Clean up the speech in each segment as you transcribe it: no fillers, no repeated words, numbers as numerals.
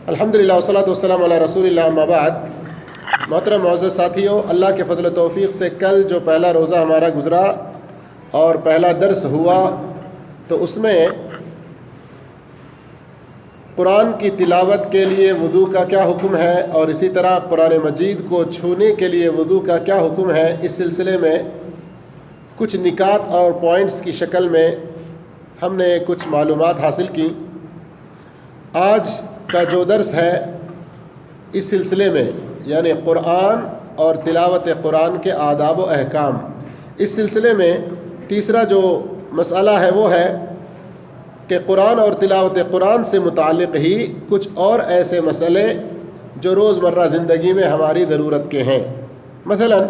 الحمدللہ والصلاۃ والسلام علی رسول اللہ اما بعد. محترم معزز ساتھیوں، اللہ کے فضل و توفیق سے کل جو پہلا روزہ ہمارا گزرا اور پہلا درس ہوا تو اس میں قرآن کی تلاوت کے لیے وضو کا کیا حکم ہے اور اسی طرح قرآن مجید کو چھونے کے لیے وضو کا کیا حکم ہے، اس سلسلے میں کچھ نکات اور پوائنٹس کی شکل میں ہم نے کچھ معلومات حاصل کی. آج کا جو درس ہے اس سلسلے میں یعنی قرآن اور تلاوت قرآن کے آداب و احکام، اس سلسلے میں تیسرا جو مسئلہ ہے وہ ہے کہ قرآن اور تلاوت قرآن سے متعلق ہی کچھ اور ایسے مسئلے جو روزمرہ زندگی میں ہماری ضرورت کے ہیں. مثلا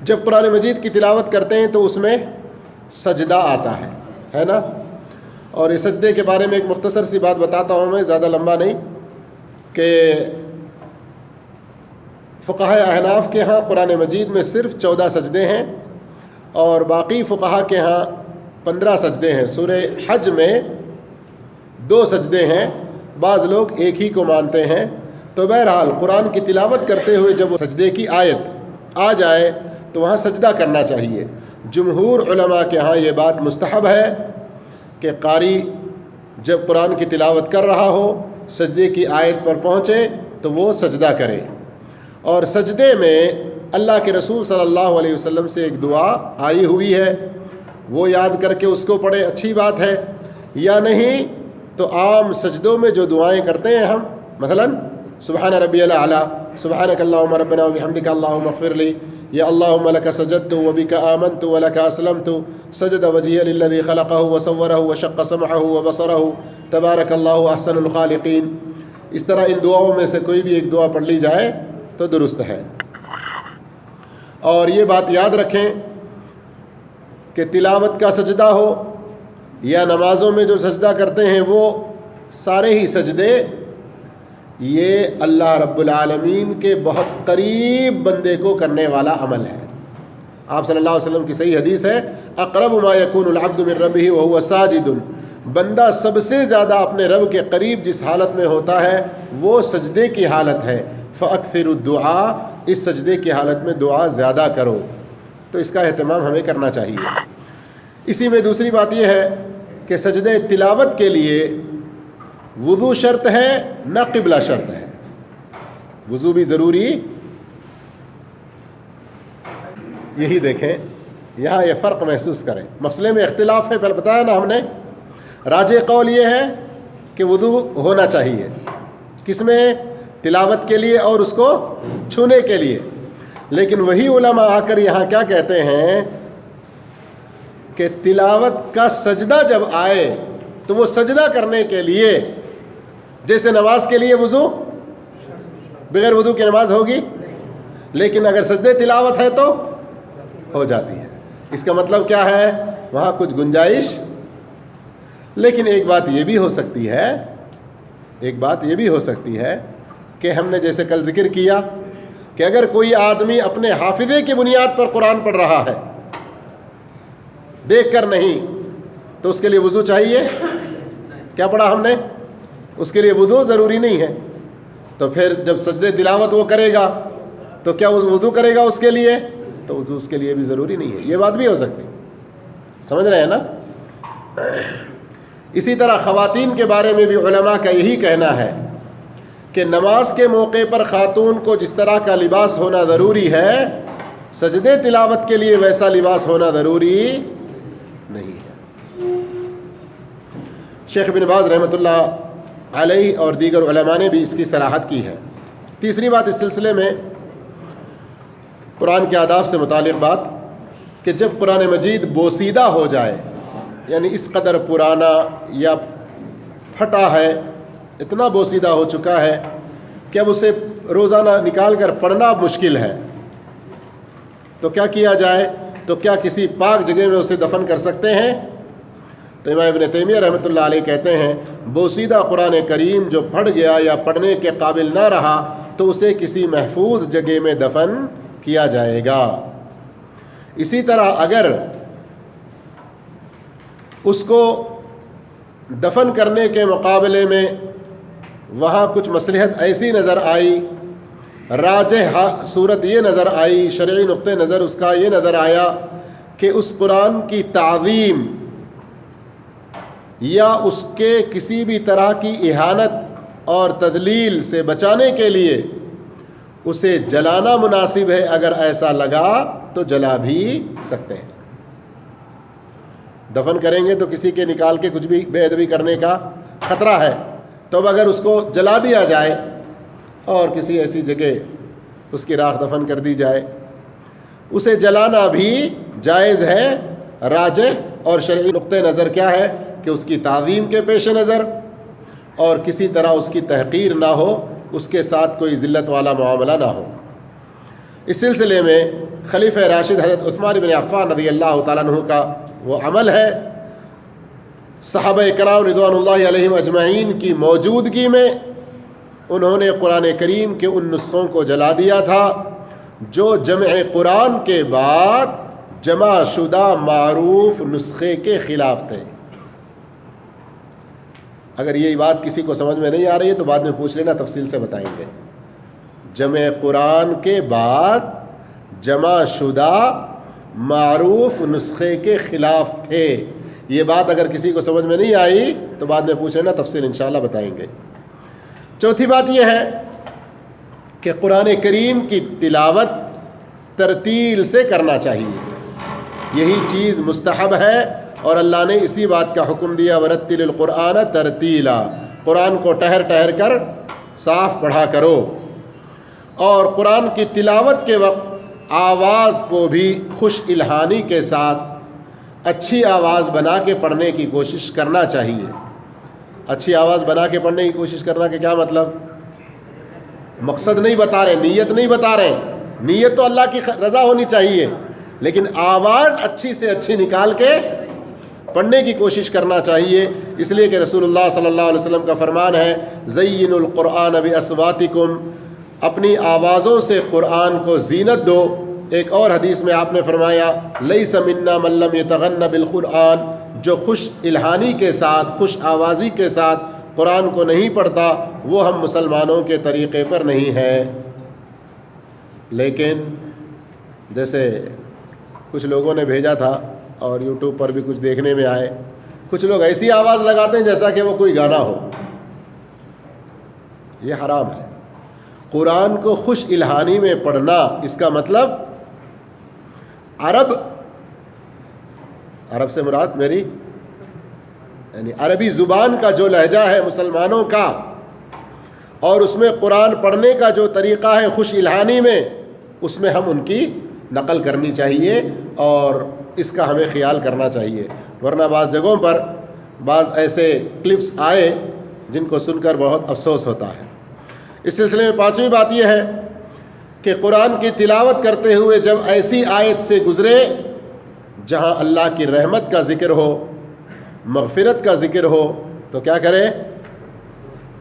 جب قرآن مجید کی تلاوت کرتے ہیں تو اس میں سجدہ آتا ہے نا، اور اس سجدے کے بارے میں ایک مختصر سی بات بتاتا ہوں، میں زیادہ لمبا نہیں، کہ فقہاء احناف کے ہاں قرآن مجید میں صرف 14 سجدے ہیں اور باقی فقہاء کے ہاں 15 سجدے ہیں. سورہ حج میں 2 سجدے ہیں، بعض لوگ ایک ہی کو مانتے ہیں. تو بہرحال قرآن کی تلاوت کرتے ہوئے جب وہ سجدے کی آیت آ جائے تو وہاں سجدہ کرنا چاہیے. جمہور علماء کے ہاں یہ بات مستحب ہے کہ قاری جب قرآن کی تلاوت کر رہا ہو سجدے کی آیت پر پہنچے تو وہ سجدہ کرے، اور سجدے میں اللہ کے رسول صلی اللہ علیہ وسلم سے ایک دعا آئی ہوئی ہے، وہ یاد کر کے اس کو پڑھے، اچھی بات ہے. یا نہیں تو عام سجدوں میں جو دعائیں کرتے ہیں ہم، مثلا سبحان ربی الاعلی، سبحانک اللہم ربنا وبحمدک اللہم اغفر لی، یا اللہم لک سجدت وبک آمنت ولک اسلمت، سجد وجہی للذی خلقہ وصورہ وشق سمعہ وبصرہ تبارک اللہ احسن الخالقین. اس طرح ان دعاؤں میں سے کوئی بھی ایک دعا پڑھ لی جائے تو درست ہے. اور یہ بات یاد رکھیں کہ تلاوت کا سجدہ ہو یا نمازوں میں جو سجدہ کرتے ہیں وہ سارے ہی سجدے یہ اللہ رب العالمین کے بہت قریب بندے کو کرنے عمل ہے. آپ صلی اللہ علیہ وسلم کی صحیح حدیث ہے، اقرب ما یکون العبد من ربہ وہو ساجد، بندہ سب سے زیادہ اپنے رب کے قریب جس حالت میں ہوتا ہے وہ سجدے کی حالت ہے. فاکثروا الدعاء، اس سجدے کی حالت میں دعا زیادہ کرو. تو اس کا اہتمام ہمیں کرنا چاہیے. اسی میں دوسری بات یہ ہے کہ سجدے تلاوت کے لیے وضو شرط ہے نہ قبلہ شرط ہے. وضو بھی ضروری، یہی دیکھیں یہاں یہ فرق محسوس کریں. مسئلے میں اختلاف ہے، پہلے بتایا نا ہم نے. راجح قول یہ ہے کہ وضو ہونا چاہیے، کس میں؟ تلاوت کے لیے اور اس کو چھونے کے لیے. لیکن وہی علماء آ کر یہاں کیا کہتے ہیں کہ تلاوت کا سجدہ جب آئے تو وہ سجدہ کرنے کے لیے، جیسے نماز کے لیے وضو، بغیر وضو کی نماز ہوگی، لیکن اگر سجدے تلاوت ہے تو ہو جاتی ہے. اس کا مطلب کیا ہے؟ وہاں کچھ گنجائش. لیکن ایک بات یہ بھی ہو سکتی ہے کہ ہم نے جیسے کل ذکر کیا کہ اگر کوئی آدمی اپنے حافظے کی بنیاد پر قرآن پڑھ رہا ہے، دیکھ کر نہیں، تو اس کے لیے وضو چاہیے. کیا پڑھا ہم نے؟ اس کے لیے وضو ضروری نہیں ہے. تو پھر جب سجدے تلاوت وہ کرے گا تو کیا وضو کرے گا اس کے لیے؟ تو وضو اس کے لیے بھی ضروری نہیں ہے. یہ بات بھی ہو سکتی، سمجھ رہے ہیں نا؟ اسی طرح خواتین کے بارے میں بھی علماء کا یہی کہنا ہے کہ نماز کے موقع پر خاتون کو جس طرح کا لباس ہونا ضروری ہے، سجدے تلاوت کے لیے ویسا لباس ہونا ضروری نہیں ہے. شیخ بن باز رحمۃ اللہ علیہ اور دیگر علماء نے بھی اس کی صراحت کی ہے. تیسری بات اس سلسلے میں قرآن کے آداب سے متعلق بات کہ جب قرآن مجید بوسیدہ ہو جائے، یعنی اس قدر پرانا یا پھٹا ہے، اتنا بوسیدہ ہو چکا ہے کہ اب اسے روزانہ نکال کر پڑھنا مشکل ہے، تو کیا کیا جائے؟ تو کیا کسی پاک جگہ میں اسے دفن کر سکتے ہیں؟ تو امام ابن تیمیہ رحمۃ اللہ علیہ کہتے ہیں بوسیدہ قرآن کریم جو پڑھ گیا یا پڑھنے کے قابل نہ رہا تو اسے کسی محفوظ جگہ میں دفن کیا جائے گا. اسی طرح اگر اس کو دفن کرنے کے مقابلے میں وہاں کچھ مصلحت ایسی نظر آئی، راجح صورت یہ نظر آئی، شرعی نقطہ نظر اس کا یہ نظر آیا کہ اس قرآن کی تعظیم یا اس کے کسی بھی طرح کی اہانت اور تدلیل سے بچانے کے لیے اسے جلانا مناسب ہے، اگر ایسا لگا تو جلا بھی سکتے ہیں۔ دفن کریں گے تو کسی کے نکال کے کچھ بھی بے ادبی کرنے کا خطرہ ہے، تو اب اگر اس کو جلا دیا جائے اور کسی ایسی جگہ اس کی راکھ دفن کر دی جائے، اسے جلانا بھی جائز ہے۔ راجح اور شرعی نقطہ نظر کیا ہے کہ اس کی تعظیم کے پیش نظر اور کسی طرح اس کی تحقیر نہ ہو، اس کے ساتھ کوئی ذلت والا معاملہ نہ ہو۔ اس سلسلے میں خلیفہ راشد حضرت عثمان بن عفان رضی اللہ تعالیٰ عنہ کا وہ عمل ہے، صحابہ کرام رضوان اللہ علیہم اجمعین کی موجودگی میں انہوں نے قرآن کریم کے ان نسخوں کو جلا دیا تھا جو جمع قرآن کے بعد جمع شدہ معروف نسخے کے خلاف تھے۔ اگر یہ بات کسی کو سمجھ میں نہیں آ رہی ہے تو بعد میں پوچھ لینا، تفصیل سے بتائیں گے۔ جمع قرآن کے بعد جمع شدہ معروف نسخے کے خلاف تھے، یہ بات اگر کسی کو سمجھ میں نہیں آئی تو بعد میں پوچھ لینا، تفصیل انشاءاللہ بتائیں گے۔ چوتھی بات یہ ہے کہ قرآن کریم کی تلاوت ترتیل سے کرنا چاہیے، یہی چیز مستحب ہے، اور اللہ نے اسی بات کا حکم دیا، وَرَتِّلِ الْقُرْآنَ تَرْتِيلًا، قرآن کو ٹہر ٹہر کر صاف پڑھا کرو۔ اور قرآن کی تلاوت کے وقت آواز کو بھی خوش الہانی کے ساتھ اچھی آواز بنا کے پڑھنے کی کوشش کرنا چاہیے۔ اچھی آواز بنا کے پڑھنے کی کوشش کرنا کہ کیا مطلب؟ مقصد نہیں بتا رہے، نیت نہیں بتا رہے، نیت تو اللہ کی رضا ہونی چاہیے، لیکن آواز اچھی سے اچھی نکال کے پڑھنے کی کوشش کرنا چاہیے، اس لیے کہ رسول اللہ صلی اللہ علیہ وسلم کا فرمان ہے، زینوا القرآن باصواتکم، اپنی آوازوں سے قرآن کو زینت دو۔ ایک اور حدیث میں آپ نے فرمایا، لیس منا من لم یتغن بالقرآن، جو خوش الہانی کے ساتھ، خوش آوازی کے ساتھ قرآن کو نہیں پڑھتا وہ ہم مسلمانوں کے طریقے پر نہیں ہے۔ لیکن جیسے کچھ لوگوں نے بھیجا تھا اور یوٹیوب پر بھی کچھ دیکھنے میں آئے، کچھ لوگ ایسی آواز لگاتے ہیں جیسا کہ وہ کوئی گانا ہو، یہ حرام ہے۔ قرآن کو خوش الہانی میں پڑھنا، اس کا مطلب عرب سے مراد میری یعنی عربی زبان کا جو لہجہ ہے مسلمانوں کا، اور اس میں قرآن پڑھنے کا جو طریقہ ہے خوش الہانی میں، اس میں ہم ان کی نقل کرنی چاہیے اور اس کا ہمیں خیال کرنا چاہیے، ورنہ بعض جگہوں پر بعض ایسے کلپس آئے جن کو سن کر بہت افسوس ہوتا ہے۔ اس سلسلے میں پانچویں بات یہ ہے کہ قرآن کی تلاوت کرتے ہوئے جب ایسی آیت سے گزرے جہاں اللہ کی رحمت کا ذکر ہو، مغفرت کا ذکر ہو، تو کیا کریں؟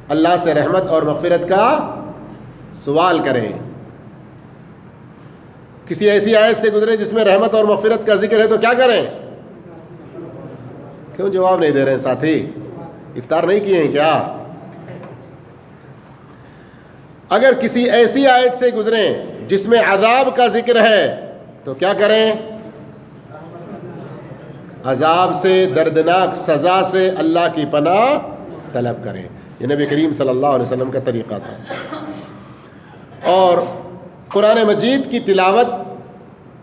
اللہ سے رحمت اور مغفرت کا سوال کریں۔ کسی ایسی آیت سے گزرے جس میں رحمت اور مغفرت کا ذکر ہے تو کیا کریں؟ کیوں جواب نہیں دے رہے ہیں ساتھی؟ افطار نہیں کیے ہیں کیا؟ اگر کسی ایسی آیت سے گزریں جس میں عذاب کا ذکر ہے تو کیا کریں؟ عذاب سے، دردناک سزا سے اللہ کی پناہ طلب کریں۔ یہ نبی کریم صلی اللہ علیہ وسلم کا طریقہ تھا۔ اور قرآن مجید کی تلاوت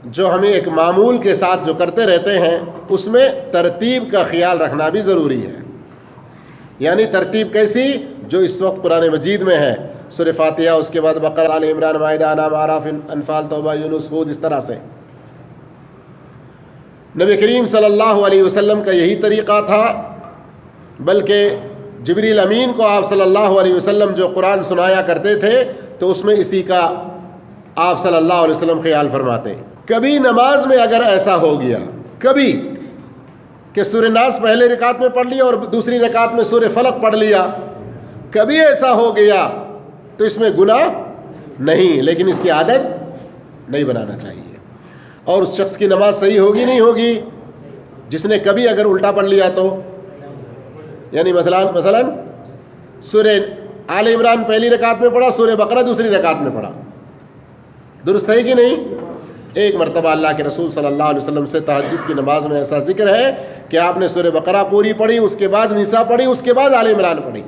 جو ہمیں ایک معمول کے ساتھ جو کرتے رہتے ہیں، اس میں ترتیب کا خیال رکھنا بھی ضروری ہے۔ یعنی ترتیب کیسی؟ جو اس وقت قرآن مجید میں ہے، سورہ فاتحہ، اس کے بعد بقرہ، آل عمران، مائدہ، انعام، اعراف، انفال، توبہ، یونس، ہود، اس طرح سے۔ نبی کریم صلی اللہ علیہ وسلم کا یہی طریقہ تھا، بلکہ جبریل امین کو آپ صلی اللہ علیہ وسلم جو قرآن سنایا کرتے تھے تو اس میں اسی کا آپ صلی اللہ علیہ وسلم خیال فرماتے۔ کبھی نماز میں اگر ایسا ہو گیا، کبھی کہ سورہ ناس پہلے رکعت میں پڑھ لیا اور دوسری رکعت میں سورہ فلق پڑھ لیا، کبھی ایسا ہو گیا تو اس میں گناہ نہیں، لیکن اس کی عادت نہیں بنانا چاہیے۔ اور اس شخص کی نماز صحیح ہوگی نہیں ہوگی جس نے کبھی اگر الٹا پڑھ لیا تو، یعنی مثلا سورہ آل عمران پہلی رکعت میں پڑھا, سورہ بقرہ دوسری رکعت میں پڑھا. درست ہے کہ نہیں؟ ایک مرتبہ اللہ کے رسول صلی اللہ علیہ وسلم سے تہجد کی نماز میں ایسا ذکر ہے کہ آپ نے سورہ بقرہ پوری پڑھی, اس کے بعد نساء پڑھی, اس کے بعد آل عمران پڑھی.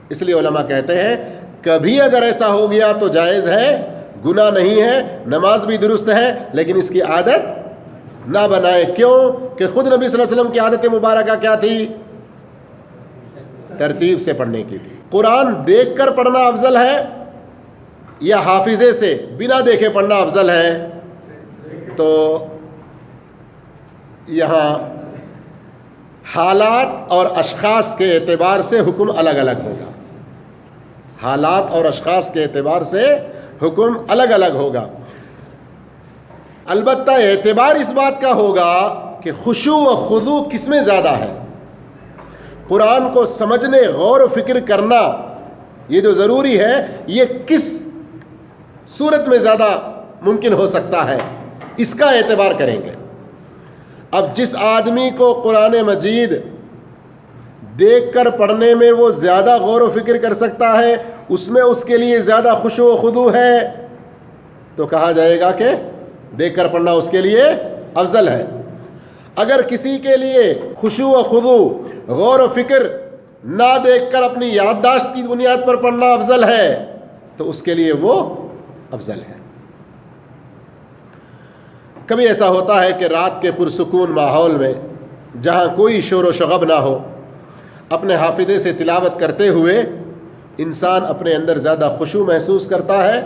اس لیے علماء کہتے ہیں کبھی اگر ایسا ہو گیا تو جائز ہے, گناہ نہیں ہے, نماز بھی درست ہے, لیکن اس کی عادت نہ بنائے. کیوں کہ خود نبی صلی اللہ علیہ وسلم کی عادت مبارکہ کیا تھی؟ ترتیب سے پڑھنے کی تھی. قرآن دیکھ کر پڑھنا افضل ہے یا حافظے سے بنا دیکھے پڑھنا افضل ہے؟ تو یہاں حالات اور اشخاص کے اعتبار سے حکم الگ الگ ہوگا. حالات اور اشخاص کے اعتبار سے حکم الگ الگ ہوگا. البتہ اعتبار اس بات کا ہوگا کہ خشوع و خضوع کس میں زیادہ ہے. قرآن کو سمجھنے, غور و فکر کرنا یہ جو ضروری ہے, یہ کس صورت میں زیادہ ممکن ہو سکتا ہے, اس کا اعتبار کریں گے. اب جس آدمی کو قرآن مجید دیکھ کر پڑھنے میں وہ زیادہ غور و فکر کر سکتا ہے, اس میں اس کے لیے زیادہ خشوع و خضوع ہے, تو کہا جائے گا کہ دیکھ کر پڑھنا اس کے لیے افضل ہے. اگر کسی کے لیے خشوع و خضوع, غور و فکر نہ دیکھ کر اپنی یادداشت کی بنیاد پر پڑھنا افضل ہے, تو اس کے لیے وہ افضل ہے. کبھی ایسا ہوتا ہے کہ رات کے پرسکون ماحول میں جہاں کوئی شور و شغب نہ ہو, اپنے حافظے سے تلاوت کرتے ہوئے انسان اپنے اندر زیادہ خشوع محسوس کرتا ہے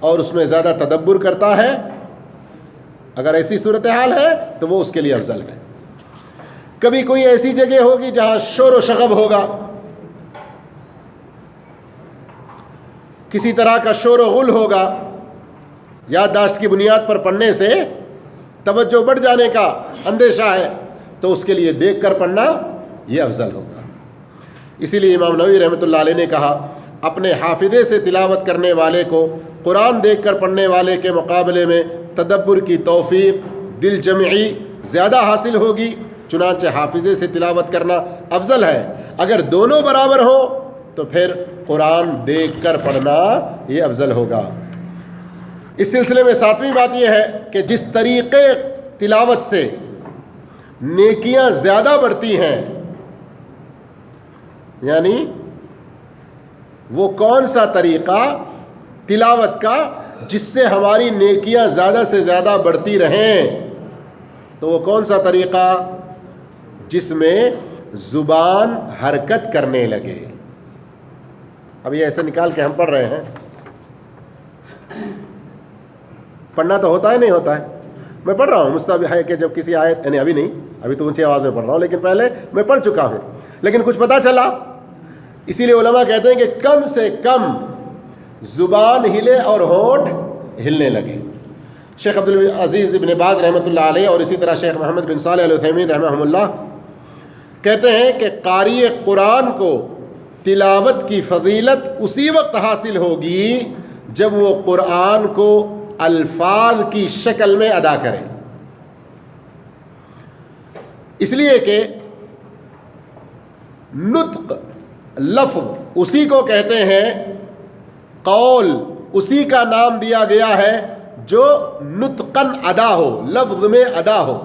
اور اس میں زیادہ تدبر کرتا ہے. اگر ایسی صورتحال ہے تو وہ اس کے لیے افضل ہے. کبھی کوئی ایسی جگہ ہوگی جہاں شور و شغب ہوگا, کسی طرح کا شور و غل ہوگا, یادداشت کی بنیاد پر پڑھنے سے توجہ بڑھ جانے کا اندیشہ ہے, تو اس کے لیے دیکھ کر پڑھنا یہ افضل ہوگا. اسی لیے امام نووی رحمۃ اللہ علیہ نے کہا اپنے حافظے سے تلاوت کرنے والے کو قرآن دیکھ کر پڑھنے والے کے مقابلے میں تدبر کی توفیق, دل جمعی زیادہ حاصل ہوگی, چنانچہ حافظے سے تلاوت کرنا افضل ہے. اگر دونوں برابر ہوں تو پھر قرآن دیکھ کر پڑھنا یہ افضل ہوگا. اس سلسلے میں 7ویں بات یہ ہے کہ جس طریقے تلاوت سے نیکیاں زیادہ بڑھتی ہیں, یعنی وہ کون سا طریقہ تلاوت کا جس سے ہماری نیکیاں زیادہ سے زیادہ بڑھتی رہیں, تو وہ کون سا طریقہ جس میں زبان حرکت کرنے لگے. اب یہ ایسے نکال کے ہم پڑھ رہے ہیں, پڑھنا تو ہوتا ہے نہیں ہوتا ہے. میں پڑھ رہا ہوں, مستحب ہے کہ جب کسی آیت, یعنی ابھی نہیں, ابھی تو اونچی آواز میں پڑھ رہا ہوں, لیکن پہلے میں پڑھ چکا ہوں, لیکن کچھ پتہ چلا. اسی لیے علماء کہتے ہیں کہ کم سے کم زبان ہلے اور ہونٹ ہلنے لگے. شیخ عبدالعزیز ابن باز رحمۃ اللہ علیہ اور اسی طرح شیخ محمد بن صالح العثیمین رحمہ اللہ کہتے ہیں کہ قاری قرآن کو تلاوت کی فضیلت اسی وقت حاصل ہوگی جب وہ قرآن کو الفاظ کی شکل میں ادا کرے. اس لیے کہ نطق, لفظ اسی کو کہتے ہیں, قول اسی کا نام دیا گیا ہے جو نطقاً ادا ہو, لفظ میں ادا ہو.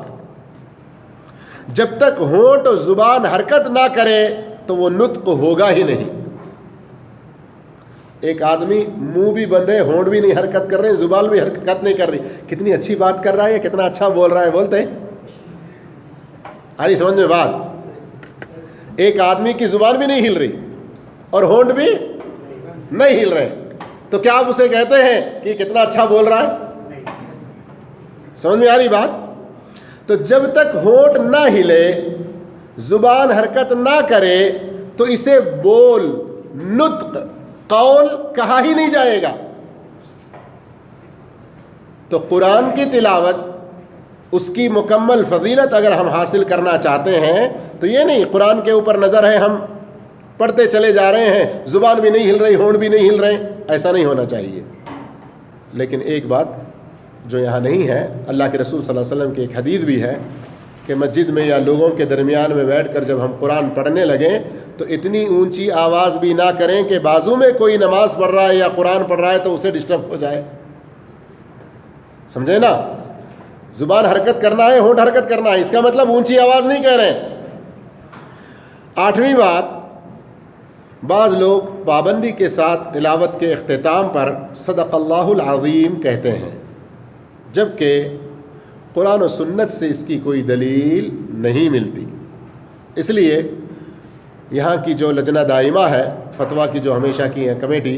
جب تک ہونٹ اور زبان حرکت نہ کرے تو وہ نطق ہوگا ہی نہیں. ایک آدمی منہ بھی بند ہے, ہونٹ بھی نہیں حرکت کر رہے, زبان بھی حرکت نہیں کر رہی, کتنی اچھی بات کر رہا ہے, کتنا اچھا بول رہا ہے, بولتے ہیں آ رہی سمجھ میں بات. ایک آدمی کی زبان بھی نہیں ہل رہی اور ہونٹ بھی نہیں ہل رہے, تو کیا آپ اسے کہتے ہیں کہ کتنا اچھا بول رہا ہے؟ سمجھ میں آ رہی بات؟ تو جب تک ہونٹ نہ ہلے, زبان حرکت نہ کرے, تو اسے بول, نطق, قول کہا ہی نہیں جائے گا. تو قرآن کی تلاوت, اس کی مکمل فضیلت اگر ہم حاصل کرنا چاہتے ہیں تو یہ نہیں قرآن کے اوپر نظر ہے, ہم پڑھتے چلے جا رہے ہیں, زبان بھی نہیں ہل رہی, ہونٹ بھی نہیں ہل رہے, ایسا نہیں ہونا چاہیے. لیکن ایک بات جو یہاں نہیں ہے, اللہ کے رسول صلی اللہ علیہ وسلم کی ایک حدیث بھی ہے کہ مسجد میں یا لوگوں کے درمیان میں بیٹھ کر جب ہم قرآن پڑھنے لگیں تو اتنی اونچی آواز بھی نہ کریں کہ بازو میں کوئی نماز پڑھ رہا ہے یا قرآن پڑھ رہا ہے تو اسے ڈسٹرب ہو جائے. سمجھے نا؟ زبان حرکت کرنا ہے، ہونٹ حرکت کرنا ہے، اس کا مطلب اونچی آواز نہیں کہہ رہے ہیں. 8ویں بات، بعض لوگ پابندی کے ساتھ تلاوت کے اختتام پر صدق اللہ العظیم کہتے ہیں، جبکہ قرآن و سنت سے اس کی کوئی دلیل نہیں ملتی. اس لیے یہاں کی جو لجنہ دائمہ ہے فتویٰ کی، جو ہمیشہ کی ہے کمیٹی،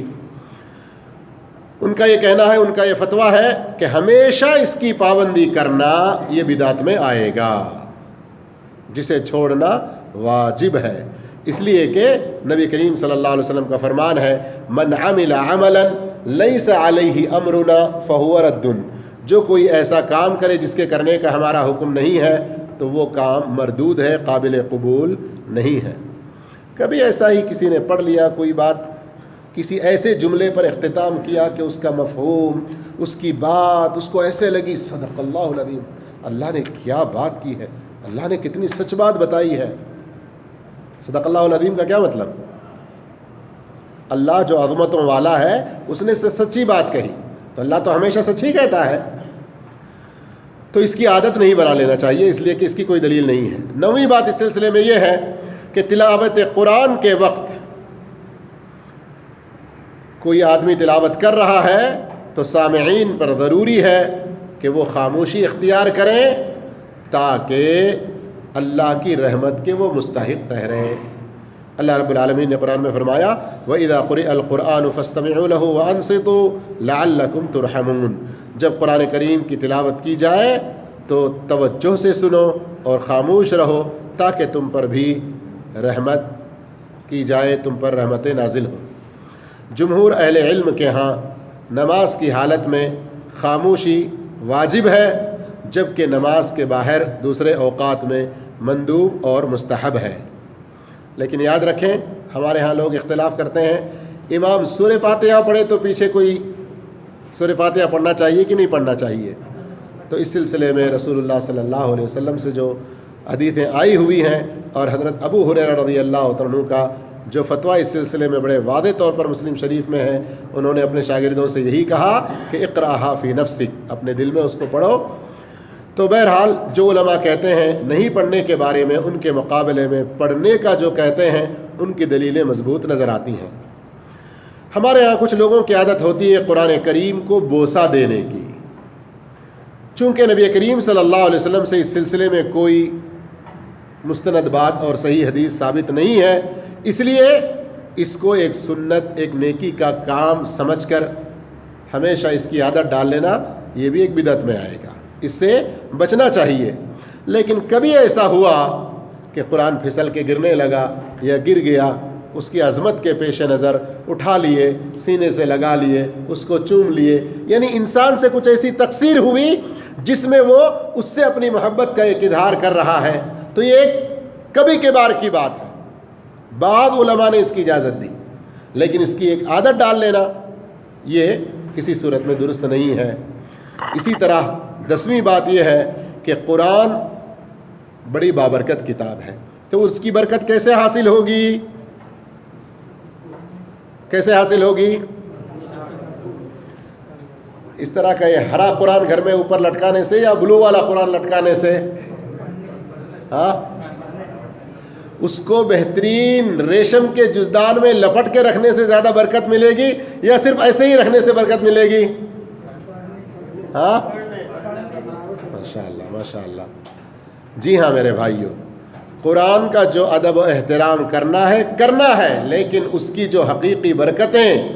ان کا یہ کہنا ہے، ان کا یہ فتویٰ ہے کہ ہمیشہ اس کی پابندی کرنا یہ بدعت میں آئے گا، جسے چھوڑنا واجب ہے. اس لیے کہ نبی کریم صلی اللہ علیہ وسلم کا فرمان ہے، من عمل عملا لیس علیہ امرنا فہو رد. جو کوئی ایسا کام کرے جس کے کرنے کا ہمارا حکم نہیں ہے تو وہ کام مردود ہے، قابل قبول نہیں ہے. کبھی ایسا ہی کسی نے پڑھ لیا کوئی بات، کسی ایسے جملے پر اختتام کیا کہ اس کا مفہوم، اس کی بات اس کو ایسے لگی صدق اللہ العظیم، اللہ نے کیا بات کی ہے، اللہ نے کتنی سچ بات بتائی ہے. صدق اللہ العظیم کا کیا مطلب؟ اللہ جو عظمتوں والا ہے اس نے سچی بات کہی، تو اللہ تو ہمیشہ سچ ہی کہتا ہے. تو اس کی عادت نہیں بنا لینا چاہیے، اس لیے کہ اس کی کوئی دلیل نہیں ہے. 9ویں بات اس سلسلے میں یہ ہے کہ تلاوت قرآن کے وقت کوئی آدمی تلاوت کر رہا ہے تو سامعین پر ضروری ہے کہ وہ خاموشی اختیار کریں تاکہ اللہ کی رحمت کے وہ مستحق ٹھہریں. اللہ رب العالمین نے قرآن میں فرمایا وَإِذَا قُرِئَ الْقُرْآنُ فَاسْتَمِعُوا لَهُ وَأَنصِتُوا لَعَلَّكُمْ تُرْحَمُونَ. جب قرآن کریم کی تلاوت کی جائے تو توجہ سے سنو اور خاموش رہو تاکہ تم پر بھی رحمت کی جائے، تم پر رحمت نازل ہو. جمہور اہل علم کے ہاں نماز کی حالت میں خاموشی واجب ہے، جبکہ نماز کے باہر دوسرے اوقات میں مندوب اور مستحب ہے. لیکن یاد رکھیں ہمارے ہاں لوگ اختلاف کرتے ہیں، امام سورہ فاتحہ پڑھے تو پیچھے کوئی سورہ فاتحہ پڑھنا چاہیے کہ نہیں پڑھنا چاہیے. تو اس سلسلے میں رسول اللہ صلی اللہ علیہ وسلم سے جو حدیثیں آئی ہوئی ہیں اور حضرت ابو ہریرہ رضی اللہ عنہ کا جو فتویٰ اس سلسلے میں بڑے واضح طور پر مسلم شریف میں ہے، انہوں نے اپنے شاگردوں سے یہی کہا کہ اقرأھا فی نفسک، اپنے دل میں اس کو پڑھو. تو بہرحال جو علماء کہتے ہیں نہیں پڑھنے کے بارے میں، ان کے مقابلے میں پڑھنے کا جو کہتے ہیں ان کی دلیلیں مضبوط نظر آتی ہیں. ہمارے یہاں کچھ لوگوں کی عادت ہوتی ہے قرآن کریم کو بوسہ دینے کی. چونکہ نبی کریم صلی اللہ علیہ وسلم سے اس سلسلے میں کوئی مستند بات اور صحیح حدیث ثابت نہیں ہے، اس لیے اس کو ایک سنت، ایک نیکی کا کام سمجھ کر ہمیشہ اس کی عادت ڈال لینا یہ بھی ایک بدعت میں آئے گا، اس سے بچنا چاہیے. لیکن کبھی ایسا ہوا کہ قرآن پھسل کے گرنے لگا یا گر گیا، اس کی عظمت کے پیش نظر اٹھا لیے، سینے سے لگا لیے، اس کو چوم لیے، یعنی انسان سے کچھ ایسی تقصیر ہوئی جس میں وہ اس سے اپنی محبت کا ایک اظہار کر رہا ہے، تو یہ ایک کبھی کبھار کی بات ہے. بعض علماء نے اس کی اجازت دی، لیکن اس کی ایک عادت ڈال لینا یہ کسی صورت میں درست نہیں ہے. اسی طرح 10ویں بات یہ ہے کہ قرآن بڑی بابرکت کتاب ہے، تو اس کی برکت کیسے حاصل ہوگی؟ کیسے حاصل ہوگی؟ اس طرح کا یہ ہرا قرآن گھر میں اوپر لٹکانے سے یا بلو والا قرآن لٹکانے سے؟ ہاں، اس کو بہترین ریشم کے جزدان میں لپٹ کے رکھنے سے زیادہ برکت ملے گی یا صرف ایسے ہی رکھنے سے برکت ملے گی؟ ہاں، ماشاءاللہ ماشاءاللہ. جی ہاں میرے بھائیوں، قرآن کا جو ادب و احترام کرنا ہے، لیکن اس کی جو حقیقی برکتیں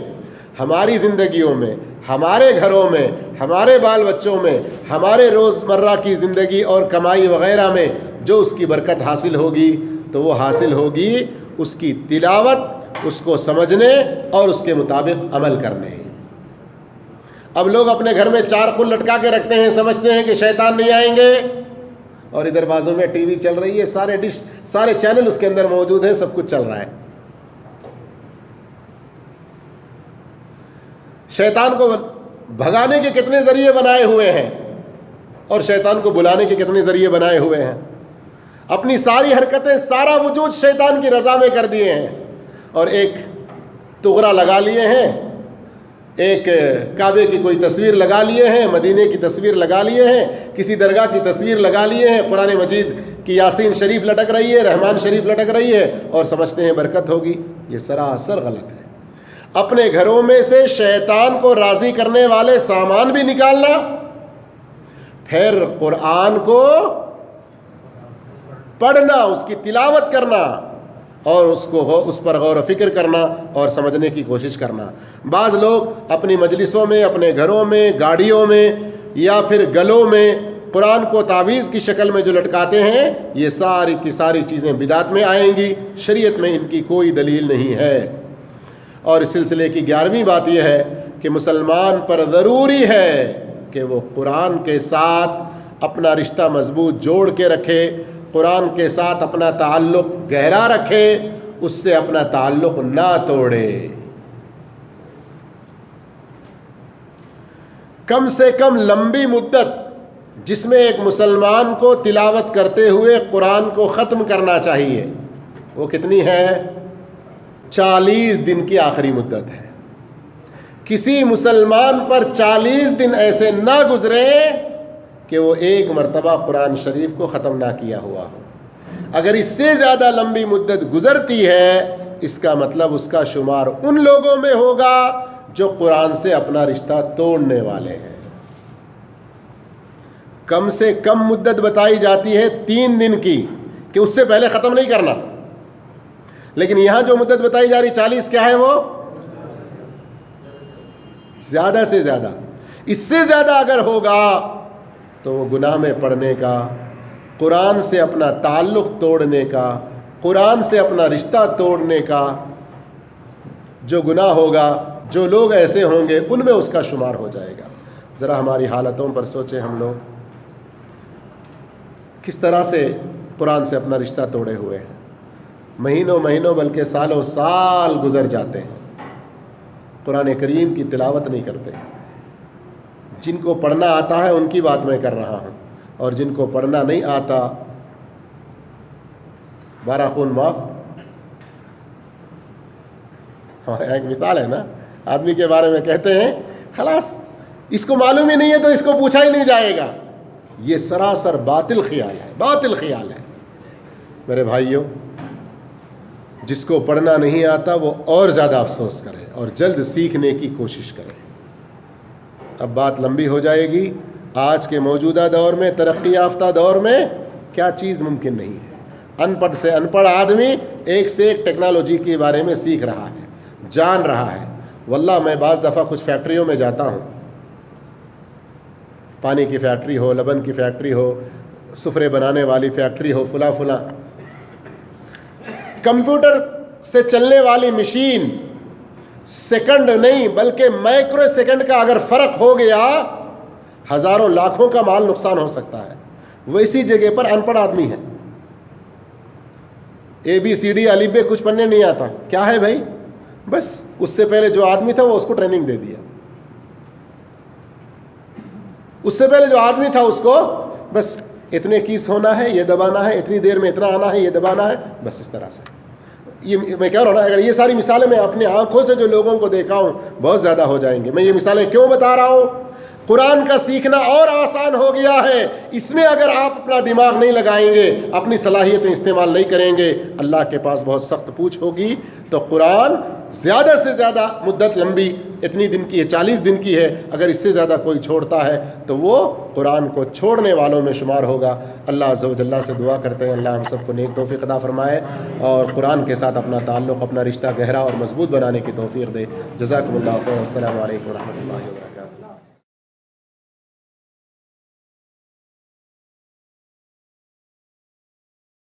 ہماری زندگیوں میں، ہمارے گھروں میں، ہمارے بال بچوں میں، ہمارے روزمرہ کی زندگی اور کمائی وغیرہ میں جو اس کی برکت حاصل ہوگی تو وہ حاصل ہوگی اس کی تلاوت، اس کو سمجھنے اور اس کے مطابق عمل کرنے. اب لوگ اپنے گھر میں 4 قل لٹکا کے رکھتے ہیں، سمجھتے ہیں کہ شیطان نہیں آئیں گے، اور ادھر بازو میں ٹی وی چل رہی ہے، سارے ڈش، سارے چینل اس کے اندر موجود ہیں، سب کچھ چل رہا ہے. شیطان کو بھگانے کے کتنے ذریعے بنائے ہوئے ہیں اور شیطان کو بلانے کے کتنے ذریعے بنائے ہوئے ہیں. اپنی ساری حرکتیں، سارا وجود شیطان کی رضا میں کر دیے ہیں، اور ایک تغرا لگا لیے ہیں، ایک کعبے کی کوئی تصویر لگا لیے ہیں، مدینے کی تصویر لگا لیے ہیں، کسی درگاہ کی تصویر لگا لیے ہیں، قرآن مجید کی یاسین شریف لٹک رہی ہے، رحمان شریف لٹک رہی ہے، اور سمجھتے ہیں برکت ہوگی۔ یہ سراسر غلط ہے۔ اپنے گھروں میں سے شیطان کو راضی کرنے والے سامان بھی نکالنا، پھر قرآن کو پڑھنا، اس کی تلاوت کرنا، اور اس پر غور و فکر کرنا اور سمجھنے کی کوشش کرنا۔ بعض لوگ اپنی مجلسوں میں، اپنے گھروں میں، گاڑیوں میں یا پھر گلوں میں قرآن کو تعویذ کی شکل میں جو لٹکاتے ہیں، یہ ساری کی ساری چیزیں بدعت میں آئیں گی، شریعت میں ان کی کوئی دلیل نہیں ہے۔ اور اس سلسلے کی 11ویں بات یہ ہے کہ مسلمان پر ضروری ہے کہ وہ قرآن کے ساتھ اپنا رشتہ مضبوط جوڑ کے رکھے، قرآن کے ساتھ اپنا تعلق گہرا رکھے، اس سے اپنا تعلق نہ توڑے۔ کم سے کم لمبی مدت جس میں ایک مسلمان کو تلاوت کرتے ہوئے قرآن کو ختم کرنا چاہیے، وہ کتنی ہے؟ 40 دن کی آخری مدت ہے۔ کسی مسلمان پر 40 دن ایسے نہ گزرے کہ وہ ایک مرتبہ قرآن شریف کو ختم نہ کیا ہوا ہو۔ اگر اس سے زیادہ لمبی مدت گزرتی ہے، اس کا مطلب اس کا شمار ان لوگوں میں ہوگا جو قرآن سے اپنا رشتہ توڑنے والے ہیں۔ کم سے کم مدت بتائی جاتی ہے 3 دن کی، کہ اس سے پہلے ختم نہیں کرنا، لیکن یہاں جو مدت بتائی جا رہی 40 کیا ہے؟ وہ زیادہ سے زیادہ۔ اس سے زیادہ اگر ہوگا تو وہ گناہ میں پڑنے کا، قرآن سے اپنا تعلق توڑنے کا، قرآن سے اپنا رشتہ توڑنے کا جو گناہ ہوگا، جو لوگ ایسے ہوں گے ان میں اس کا شمار ہو جائے گا۔ ذرا ہماری حالتوں پر سوچیں، ہم لوگ کس طرح سے قرآن سے اپنا رشتہ توڑے ہوئے ہیں۔ مہینوں مہینوں بلکہ سالوں سال گزر جاتے ہیں، قرآن کریم کی تلاوت نہیں کرتے۔ جن کو پڑھنا آتا ہے ان کی بات میں کر رہا ہوں، اور جن کو پڑھنا نہیں آتا، 12 خون معاف۔ ہمارے ایک مثال ہے نا، آدمی کے بارے میں کہتے ہیں خلاص اس کو معلوم ہی نہیں ہے تو اس کو پوچھا ہی نہیں جائے گا۔ یہ سراسر باطل خیال ہے، باطل خیال ہے۔ میرے بھائیوں، جس کو پڑھنا نہیں آتا وہ اور زیادہ افسوس کرے اور جلد سیکھنے کی کوشش کرے۔ اب بات لمبی ہو جائے گی۔ آج کے موجودہ دور میں، ترقی یافتہ دور میں، کیا چیز ممکن نہیں ہے؟ ان پڑھ سے ان پڑھ آدمی ایک سے ایک ٹیکنالوجی کے بارے میں سیکھ رہا ہے، جان رہا ہے۔ واللہ میں بعض دفعہ کچھ فیکٹریوں میں جاتا ہوں، پانی کی فیکٹری ہو، لبن کی فیکٹری ہو، سفرے بنانے والی فیکٹری ہو، فلاں فلاں، کمپیوٹر سے چلنے والی مشین سیکنڈ نہیں بلکہ مائکرو سیکنڈ کا اگر فرق ہو گیا، ہزاروں لاکھوں کا مال نقصان ہو سکتا ہے۔ ویسی جگہ پر ان پڑھ آدمی ہے، ABCD الف ب کچھ پڑھنے نہیں آتا، کیا ہے بھائی؟ بس اس سے پہلے جو آدمی تھا وہ اس کو ٹریننگ دے دیا، اس سے پہلے جو آدمی تھا اس کو بس اتنے کیس ہونا ہے، یہ دبانا ہے، اتنی دیر میں اتنا آنا ہے، یہ دبانا ہے، بس اس طرح سے۔ یہ میں کہہ رہا ہوں نا، اگر یہ ساری مثالیں میں اپنے آنکھوں سے جو لوگوں کو دیکھا ہوں بہت زیادہ ہو جائیں گے۔ میں یہ مثالیں کیوں بتا رہا ہوں؟ قرآن کا سیکھنا اور آسان ہو گیا ہے، اس میں اگر آپ اپنا دماغ نہیں لگائیں گے، اپنی صلاحیتیں استعمال نہیں کریں گے، اللہ کے پاس بہت سخت پوچھ ہوگی۔ تو قرآن زیادہ سے زیادہ مدت لمبی اتنی دن کی ہے، 40 دن کی ہے۔ اگر اس سے زیادہ کوئی چھوڑتا ہے تو وہ قرآن کو چھوڑنے والوں میں شمار ہوگا۔ اللہ عز و جل سے دعا کرتے ہیں اللہ ہم سب کو نیک توفیق عطا فرمائے اور قرآن کے ساتھ اپنا تعلق، اپنا رشتہ گہرا اور مضبوط بنانے کی توفیق دے۔ جزاکم اللہ خیر، السلام علیکم و رحمۃ اللہ وبرکاتہ۔